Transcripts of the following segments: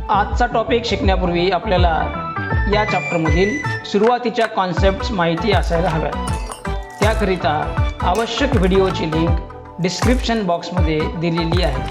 आजचा टॉपिक शिकण्यापूर्वी आपल्याला या चॅप्टरमधील सुरुवातीच्या कॉन्सेप्ट्स माहिती असायला हव्यात. त्याकरिता आवश्यक व्हिडिओची लिंक डिस्क्रिप्शन बॉक्समध्ये दिलेली आहे.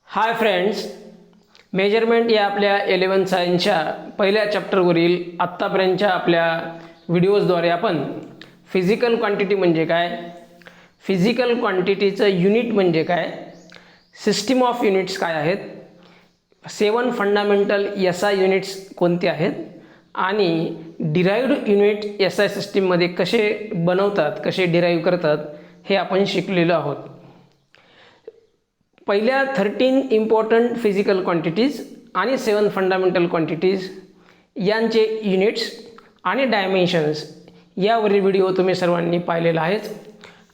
हाय फ्रेंड्स, मेजरमेंट या आपल्या 11 सायन्सच्या पहिल्या चॅप्टरवरील आत्तापर्यंतच्या आपल्या व्हिडिओजद्वारे आपण फिजिकल क्वांटिटी म्हणजे काय, फिजिकल क्वांटिटीचं युनिट म्हणजे काय, सिस्टीम ऑफ युनिट्स काय आहेत, 7 फंडामेंटल SI युनिट्स कोणते आहेत आणि डिराइव्ड युनिट SI सिस्टीममध्ये कसे बनवतात, कसे डिराईव्ह करतात हे आपण शिकलेलो आहोत. पहिल्या 13 इम्पॉर्टंट फिजिकल क्वांटिटीज आणि 7 फंडामेंटल क्वांटिटीज यांचे युनिट्स आणि डायमेन्शन्स यावरील व्हिडिओ तुम्ही सर्वांनी पाहिलेला आहेच.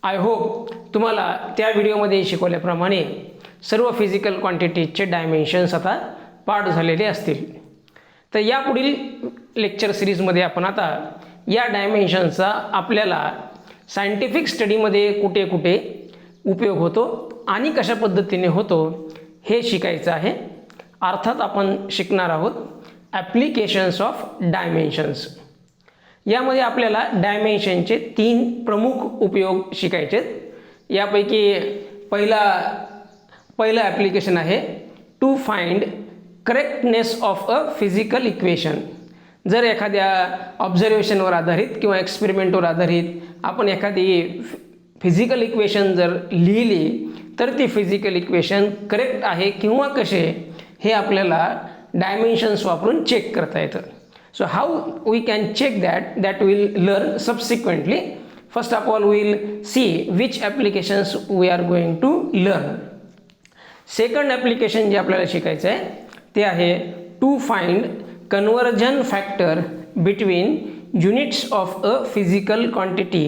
आय होप तुम्हाला त्या व्हिडिओमध्ये शिकवल्याप्रमाणे सर्व फिजिकल क्वांटिटीजचे डायमेन्शन्स आता पाठ झालेले असतील. तर यापुढील लेक्चर सिरीजमध्ये आपण आता या डायमेन्शन्सचा आपल्याला सायंटिफिक स्टडीमध्ये कुठे कुठे उपयोग होतो आणि कशा पद्धतीने होतो हे शिकायचं आहे. अर्थात आपण शिकणार आहोत ॲप्लिकेशन्स ऑफ डायमेन्शन्स. यामध्ये आपल्याला डायमेन्शनचे 3 प्रमुख उपयोग शिकायचे. यापैकी पहिलं ॲप्लिकेशन आहे to find correctness of a physical equation. जर एखाद्या ऑब्झर्वेशनवर आधारित किंवा एक्सपेरिमेंटवर आधारित आपण एखादी फिजिकल इक्वेशन जर लिहिली तर ती फिजिकल इक्वेशन करेक्ट आहे किंवा कसे हे आपल्याला डायमेन्शन्स वापरून चेक करता येतं. So how we can check that we'll learn subsequently. First of all, we'll see which applications we are going to learn. Second application जे आपल्याला शिकायचं आहे ते आहे to find conversion factor between units of a physical quantity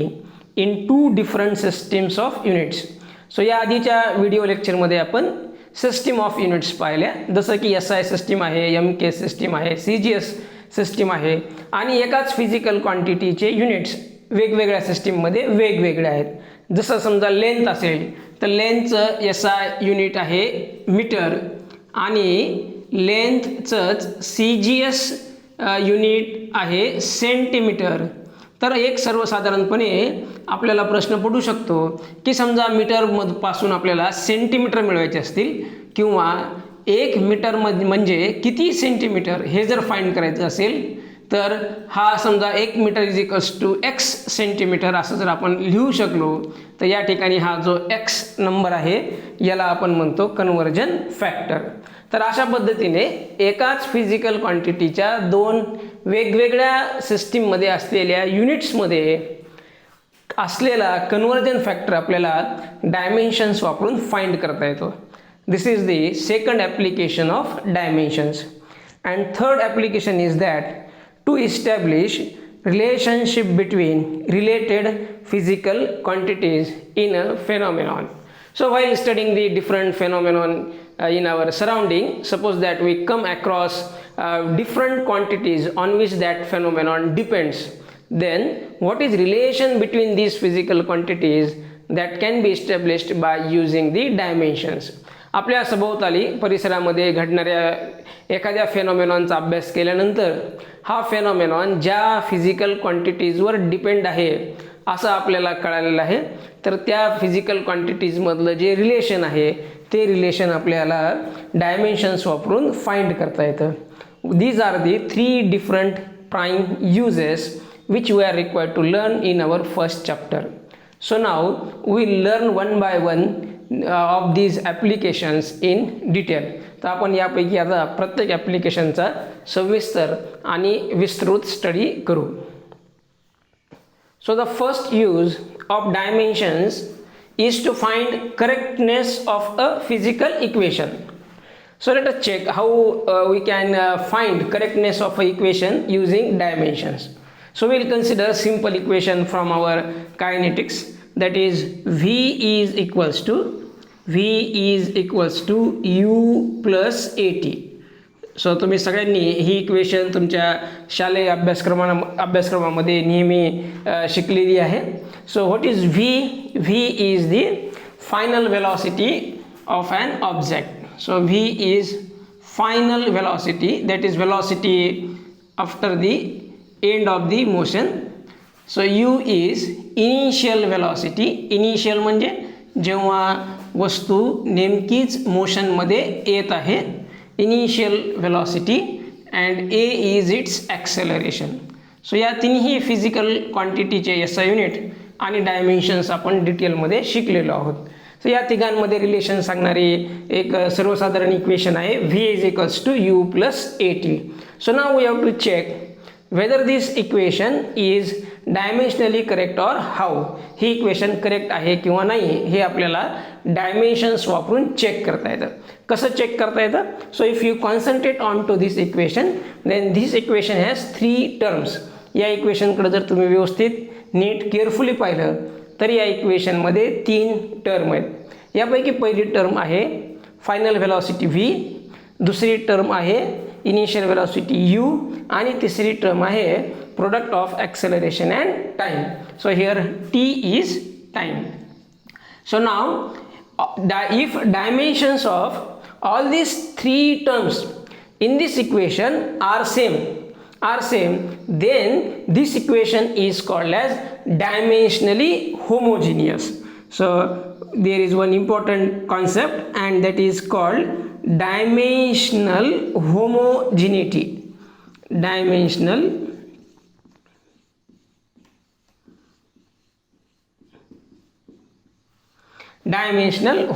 in 2 different systems of units. So या आधीच्या video लेक्चरमध्ये आपण system of units पाहिल्या, जसं की SI सिस्टीम आहे, MK सिस्टीम आहे, CGS सिस्टीम आहे आणि एकाच फिजिकल क्वांटिटीचे युनिट्स वेगवेगळ्या सिस्टीममध्ये वेगवेगळे आहेत. जसं समजा लेंथ असेल तर लेंथचं SI युनिट आहे मीटर आणि लेंथचंच CGS युनिट आहे सेंटीमीटर. तर एक सर्वसाधारणपणे आपल्याला प्रश्न पडू शकतो की समजा मीटरपासून आपल्याला सेंटीमीटर मिळवायचे असतील किंवा 1 मीटर म्हणजे किती सेंटीमीटर हे जर फाइंड करायचं असेल तर हा समजा 1 metre is equals to x centimetre असं जर आपण लिहू शकलो तर या ठिकाणी हा जो x नंबर आहे याला आपण म्हणतो कन्वर्जन फॅक्टर. तर अशा पद्धतीने एकाच फिजिकल क्वांटिटीच्या 2 वेगवेगळ्या सिस्टीममध्ये असलेल्या युनिट्समध्ये असलेला कन्वर्जन फॅक्टर आपल्याला डायमेन्शन्स वापरून फाइंड करता येतो. This is the second application of dimensions. And third application is that to establish relationship between related physical quantities in a phenomenon. So while studying the different phenomenon in our surrounding, suppose that we come across different quantities on which that phenomenon depends, then what is relation between these physical quantities that can be established by using the dimensions. आपल्या सभोवताली परिसरामध्ये घडणाऱ्या एखाद्या फेनॉमेनॉनचा अभ्यास केल्यानंतर हा phenomenon ज्या physical क्वांटिटीजवर depend आहे असं आपल्याला कळालेलं आहे. तर त्या फिजिकल क्वांटिटीजमधलं जे रिलेशन आहे ते रिलेशन आपल्याला डायमेन्शन्स वापरून फाइंड करता येतं. These are the 3 different prime uses which we are required to learn in our first chapter. So now we learn one by one of these applications in detail. तर आपण यापैकी आता प्रत्येक ॲप्लिकेशनचा सविस्तर आणि विस्तृत स्टडी करू. So the first use of dimensions is to find correctness of a physical equation. So let us check how we can find correctness of an equation using dimensions. So we will consider simple equation from our kinetics, that is V is equals to U plus AT. सो तुम्ही सगळ्यांनी ही equation तुमच्या शालेय अभ्यासक्रमामध्ये नेहमी शिकलेली आहे. So what is V is the final velocity of an object. So V is final velocity, that is velocity after the end of the motion. So u is initial velocity. Initial म्हणजे जेव्हा वस्तू नेमकीच मोशनमध्ये येत आहे, initial velocity, and a is its acceleration. सो या तिन्ही physical क्वांटिटीचे SI unit आणि dimensions आपण डिटेलमध्ये शिकलेलो आहोत. सो या तिघांमध्ये रिलेशन सांगणारी एक सर्वसाधारण इक्वेशन आहे v is equals to u plus at. So now we have to check whether this equation is dimensionally correct or how. ही इक्वेशन करेक्ट आहे किंवा नाही हे आपल्याला डायमेन्शन्स वापरून चेक करता येतं. कसं चेक करता येतं? So if you concentrate on to this equation, then this equation has 3 terms. या इक्वेशनकडे जर तुम्ही व्यवस्थित नीट केअरफुली पाहिलं तर या इक्वेशनमध्ये 3 टर्म आहेत. यापैकी पहिली टर्म आहे फायनल व्हेलॉसिटी v, दुसरी टर्म आहे इनिशियल व्हेलॉसिटी u, आणि तिसरी टर्म आहे product of acceleration and time. So here t is time. So now if dimensions of all these 3 terms in this equation are same, then this equation is called as dimensionally homogeneous. So there is one important concept, and that is called dimensional homogeneity. Dimensional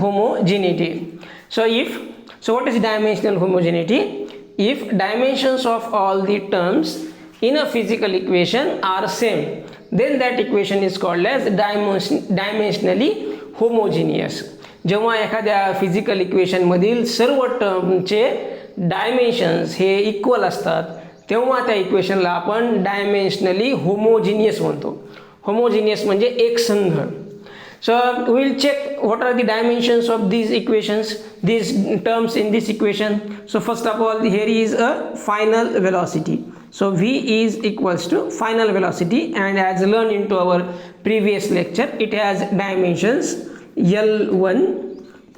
homogeneity. So what is dimensional homogeneity? If dimensions of all the terms in a physical equation are same, then that equation is called as dimensionally homogeneous. जेव्हा एखाद्या physical equation मधील सर्व टर्मचे dimensions हे equal असतात, तेव्हा त्या इक्वेशनला आपण डायमेन्शनली homogeneous म्हणतो. Homogeneous म्हणजे एकसंध. So we will check what are the dimensions of these equations, these terms in this equation. So first of all, here is a final velocity. So v is equals to final velocity, and as learned into our previous lecture, it has dimensions L1,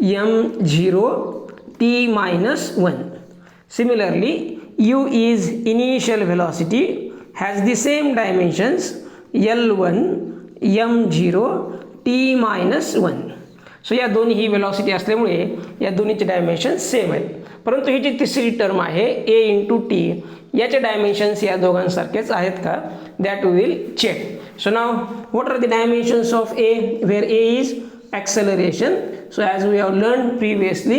m0, t minus 1. Similarly, u is initial velocity, has the same dimensions L1, m0, t minus 1. सो या दोन्ही ही velocity असल्यामुळे या दोन्हीचे dimension same आहेत. परंतु ही जी तिसरी term आहे a into T, याचे dimensions या दोघांसारखेच आहेत का, that we will check. So now what are the dimensions of a, where a is acceleration. So as we have learned previously,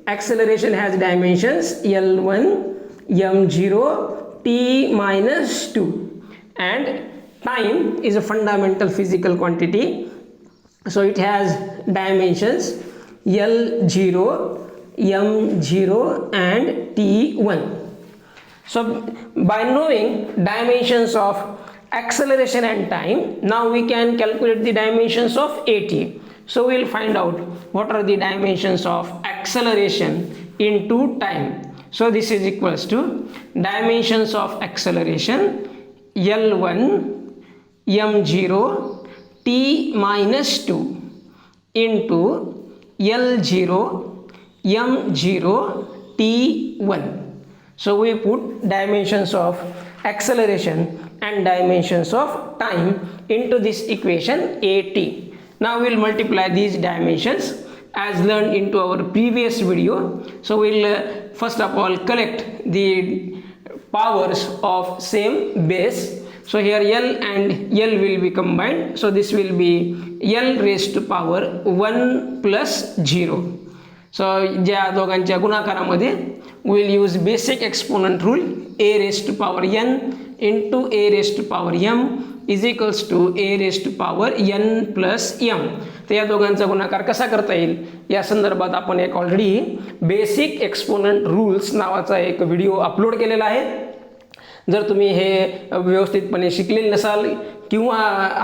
acceleration has dimensions L1, m0, t minus 2, and time is a fundamental physical quantity. So it has dimensions L0, m0, and t1. So by knowing dimensions of acceleration and time, now we can calculate the dimensions of at. So we will find out what are the dimensions of acceleration into time. So this is equals to dimensions of acceleration L1, m0, t minus 2 into L0, m0, t1. So we put dimensions of acceleration and dimensions of time into this equation at. Now we will multiply these dimensions as learned into our previous video. So we will first of all collect the powers of same base. So here L and L will be combined. So this will be L raised to power 1 plus 0. So ज्या दोघांच्या गुणाकारामध्ये we will use basic exponent rule. A raised to power n into A raised to power m is equals to A raised to power n plus m. तर या दोघांचा गुणाकार कसा करता येईल या संदर्भात आपण एक ऑलरेडी बेसिक एक्सपोनंट रूल्स नावाचा एक व्हिडिओ अपलोड केलेला आहे. जर तुम्ही हे व्यवस्थितपणे शिकलेले नसाल किंवा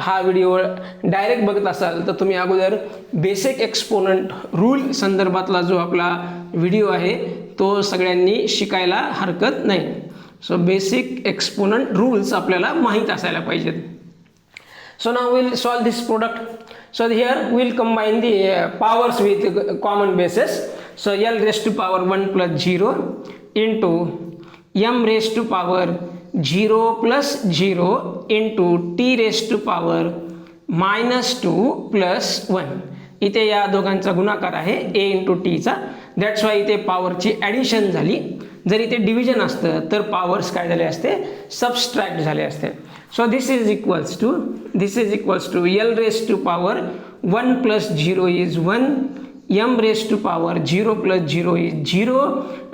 हा व्हिडिओ डायरेक्ट बघत असाल तर तुम्ही अगोदर बेसिक एक्सपोनंट रूल संदर्भातला जो आपला व्हिडिओ आहे तो सगळ्यांनी शिकायला हरकत नाही. सो बेसिक एक्सपोनंट रूल्स आपल्याला माहीत असायला पाहिजेत. So now will solve this product. So here will combine the powers with common bases. So L raised to power 1 plus 0 into m raised to power 0 plus 0 into t raised to power -2 plus 1. इथे या दोघांचा गुणाकार आहे a into टीचा. That's why इथे पॉवरची addition झाली. जर इथे डिव्हिजन असतं तर पॉवर्स काय झाले असते, सबस्ट्रॅक्ट झाले असते. So this is equals to L raise to power 1 plus 0 is 1, m raised to power 0 plus 0 is 0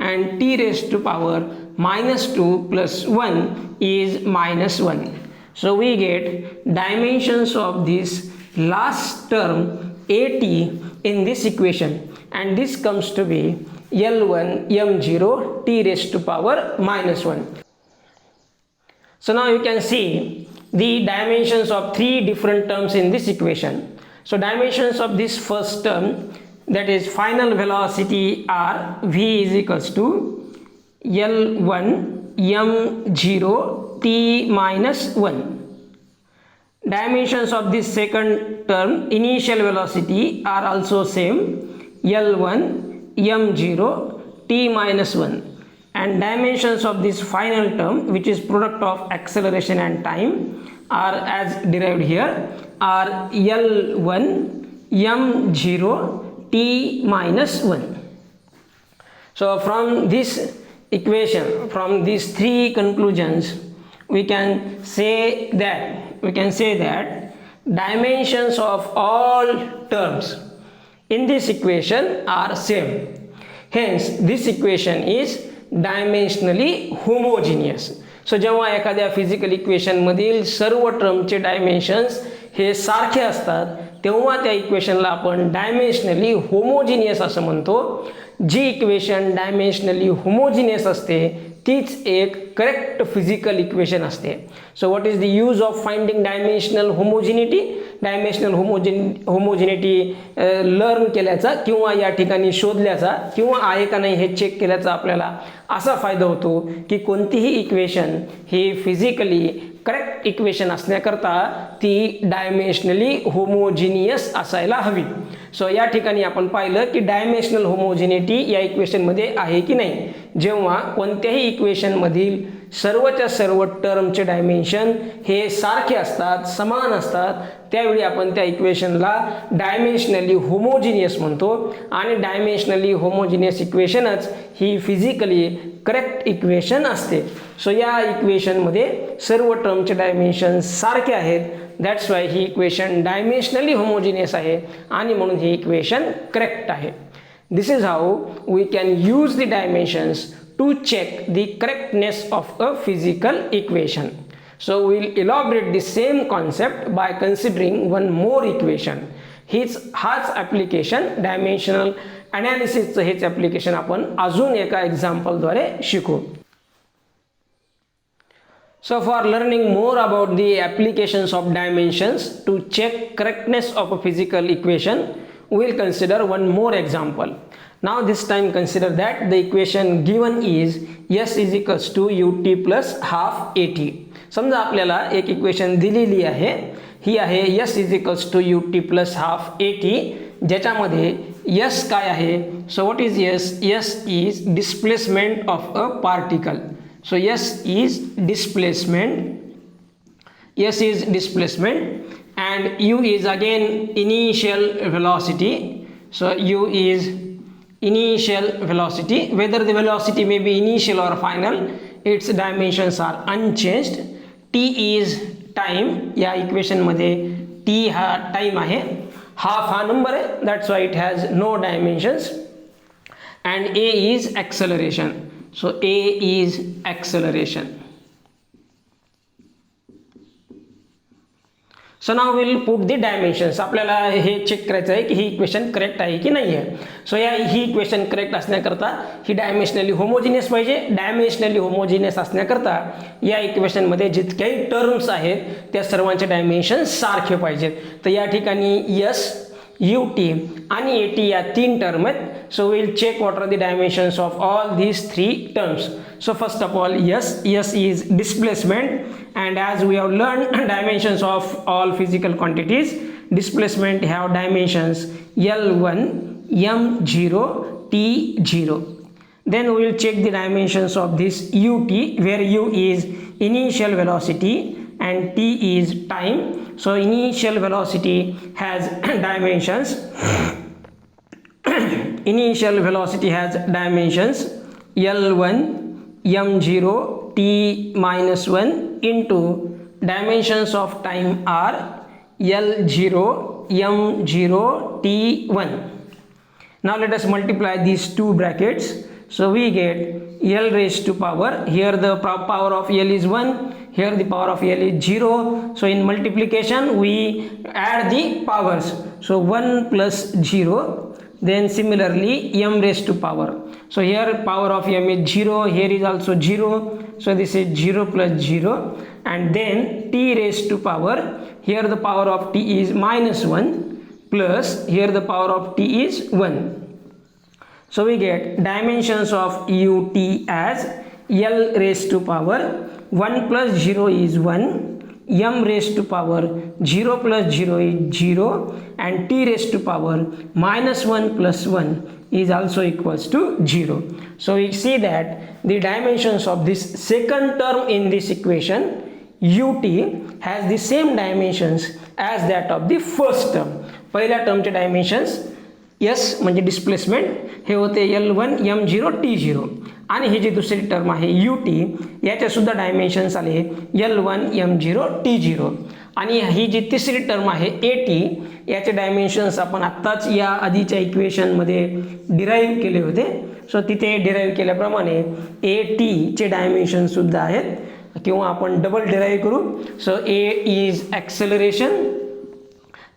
and t raised to power -2 plus 1 is -1. So we get dimensions of this last term at in this equation, and this comes to be L1 m0 t raised to power -1. So now you can see the dimensions of three different terms in this equation. So dimensions of this first term, that is final velocity, are v is equals to L1 m0 t minus 1. Dimensions of this second term, initial velocity, are also same, L1 m0 t minus 1. And dimensions of this final term, which is product of acceleration and time, are as derived here, are L1 m0 t minus 1. So from this equation, from these three conclusions, we can say that dimensions of all terms in this equation are same. Hence this equation is dimensionally homogeneous. सो जेव्हा एखाद्या physical इक्वेशनमधील सर्व टर्मचे dimensions हे सारखे असतात तेव्हा त्या इक्वेशनला आपण डायमेन्शनली homogeneous असं म्हणतो. जी equation dimensionally homogeneous असते तीच एक करेक्ट फिजिकल इक्वेशन असते. सो what is the use of finding dimensional homogeneity? Dimensional homogeneity learn केल्याचा किंवा या ठिकाणी शोधल्याचा किंवा आहे का नाही हे चेक केल्याचा आपल्याला असा फायदा होतो की कोणतीही इक्वेशन ही फिजिकली करेक्ट इक्वेशन असण्याकरता ती डायमेन्शनली होमोजिनियस असायला हवी. सो या ठिकाणी आपण पाहिलं की डायमेन्शनल होमोजिनिटी या इक्वेशनमध्ये आहे की नाही. जेव्हा कोणत्याही इक्वेशनमधील सर्वच्या सर्व टर्मचे डायमेन्शन हे सारखे असतात, समान असतात, त्यावेळी आपण त्या इक्वेशनला डायमेन्शनली होमोजिनियस म्हणतो. आणि डायमेन्शनली होमोजिनियस इक्वेशनच ही फिजिकली करेक्ट इक्वेशन असते. सो या इक्वेशनमध्ये सर्व टर्मचे डायमेन्शन सारखे आहेत. दॅट्स वाय ही इक्वेशन डायमेन्शनली होमोजिनियस आहे आणि म्हणून ही इक्वेशन करेक्ट आहे. This is how we can use the dimensions to check the correctness of a physical equation. So we'll elaborate the same concept by considering one more equation. हाच application dimensional ॲनालिसिसचं हेच application आपण अजून एका एक्झाम्पलद्वारे शिकू. So for learning more about the applications of dimensions to check correctness of a physical equation, we will consider one more example. Now this time consider that the equation given is s is equals to ut plus half at. समजा आपल्याला एक equation दिलेली आहे, ही आहे s is equals to ut plus half at, ज्याच्यामध्ये s काय आहे? So what is s? s is displacement of a particle. So s is displacement and u is again initial velocity. So u is initial velocity. Whether the velocity may be initial or final, its dimensions are unchanged. t is time. या equation मध्ये t हा time आहे, half हा number आहे, that's why it has no dimensions. And a is acceleration. So a is acceleration. So now will put the dimensions. आपल्याला हे check करायचं आहे की ही इक्वेशन करेक्ट आहे की नाही आहे. सो ही इक्वेशन करेक्ट असण्याकरता ही डायमेन्शनली होमोजिनियस पाहिजे. डायमेन्शनली होमोजिनियस असण्याकरता या इक्वेशनमध्ये जितक्याही टर्म्स आहेत त्या सर्वांचे डायमेन्शन्स सारखे पाहिजेत. तर या ठिकाणी एस, ut आणि at या तीन टर्म आहेत. So will check what are the dimensions of all these three terms. So first of all, s is displacement, and as we have learned dimensions of all physical quantities, displacement have dimensions L1 m0 t0. Then we will check the dimensions of this ut, where u is initial velocity and t is time. So initial velocity has dimensions. Initial velocity has dimensions L1 m0 t minus 1 into dimensions of time are L0 m0 t1. Now let us multiply these two brackets. So we get L raised to power, here the power of L is 1, here the power of L is 0. So in multiplication we add the powers. So 1 plus 0. Then similarly m raised to power. So here power of m is 0, here is also 0. So this is 0 plus 0. And then t raised to power, here the power of t is minus 1 plus here the power of t is 1. So we get dimensions of ut as L raised to power 1 plus 0 is 1, m raised to power 0 plus 0 is 0, and t raised to power minus 1 plus 1 is also equals to 0. So we see that the dimensions of this second term in this equation ut has the same dimensions as that of the first term. पहिल्या टर्मचे dimensions S म्हणजे displacement हे होते L1 m0 t0, आणि ही जी दुसरी term आहे ut याचे सुद्धा dimensions आले L1 m0 t0, आणि ही जी तिसरी टर्म आहे at याचे डायमेन्शन्स आपण आत्ताच या आधीच्या इक्वेशनमध्ये डिराईव्ह केले होते. सो तिथे डिराईव्ह केल्याप्रमाणे at चे डायमेन्शन्स सुद्धा आहेत किंवा आपण डबल डिराईव्ह करू. सो a is acceleration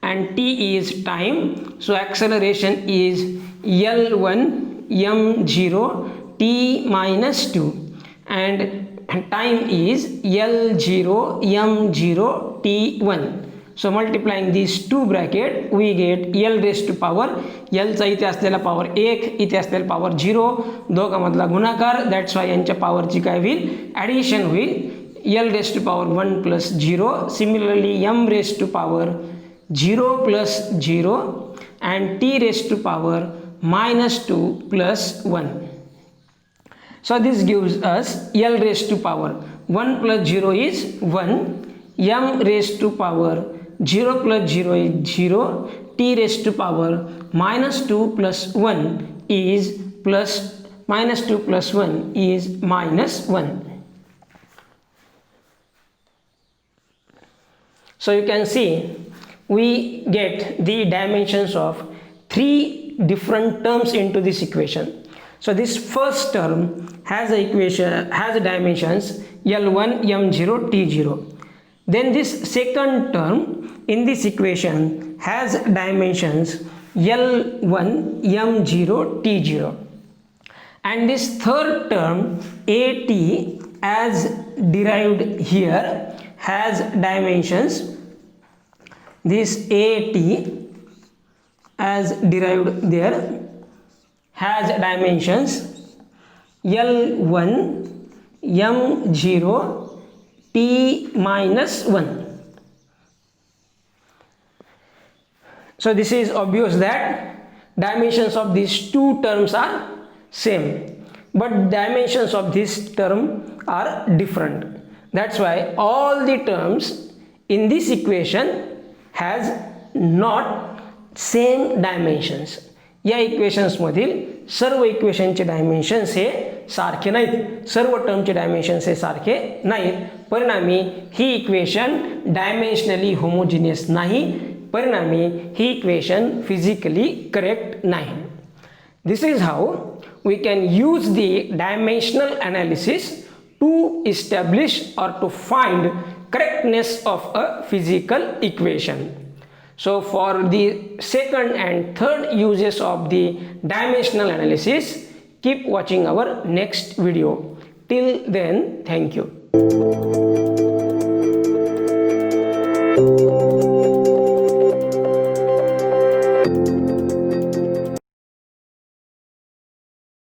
and t is time. So acceleration is L1 m0 t minus 2, and time is L0 m0 t1. So multiplying these two bracket we get L raised to power, L चा इथे असलेला power 1, इथे असलेला power 0, दोघांमधला गुणाकार, that's why यांच्या पॉवरची काय होईल, ॲडिशन होईल. L raised to power 1 plus 0. Similarly m raised to power 0 plus 0 and t raised to power minus 2 plus 1. So this gives us L raised to power 1 plus 0 is 1, m raised to power 0 plus 0 is 0, t raised to power minus 2 plus 1 is plus minus 2 plus 1 is minus 1. So you can see we get the dimensions of three different terms into this equation. So this first term has dimensions L1 m0 t0. Then this second term in this equation has dimensions L1 m0 t0. And this third term at as derived here has dimensions, this at as derived there has dimensions L1 m0 t minus 1. So this is obvious that dimensions of these two terms are same, but dimensions of this term are different. That's why all the terms in this equation has not same dimensions. या equations मधील सर्व इक्वेशनचे dimensions हे सारखे नाहीत, सर्व टर्मचे dimensions हे सारखे नाहीत. परिणामी ही equation dimensionally homogeneous नाही, परिणामी ही इक्वेशन फिजिकली करेक्ट नाही. This is how we can use the dimensional analysis to establish or to find correctness of a physical equation. So for the second and third uses of the dimensional analysis, keep watching our next video. Till then, thank you.